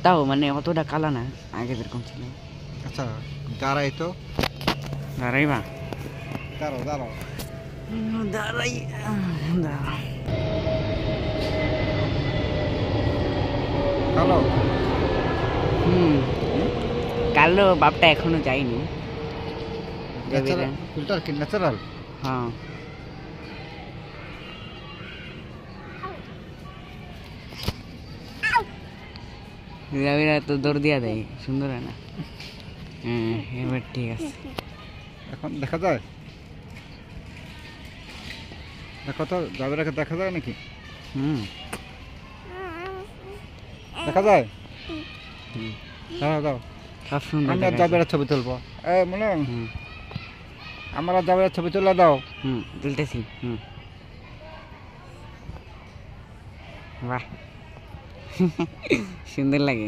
তাও মানে অতটা কালা না, আগে যেরকম ছিল। আচ্ছা দাঁড়াই তো, দাঁড়াইবা? দাঁড়াও দাঁড়াও দাঁড়াই, দাঁড়াও। কালো কালো বাপটা এখনো যায়নি। ফিল্টার কি ন্যাচারাল? হ্যাঁ জাবিরা তো দৌড় দিয়া দেয়, সুন্দর হয় না? হ্যাঁ এবার ঠিক আছে। এখন দেখা যায়, দেখো তো জাবিরাকে দেখা যায় নাকি? দেখা যায়? দাও দাও, সব সুন্দর। আমরা জাবিরার ছবি তুলবো। মনে আমরা জাবিরার ছবি তুলে দাও। তুলতেছি। বাহ সুন্দর লাগে।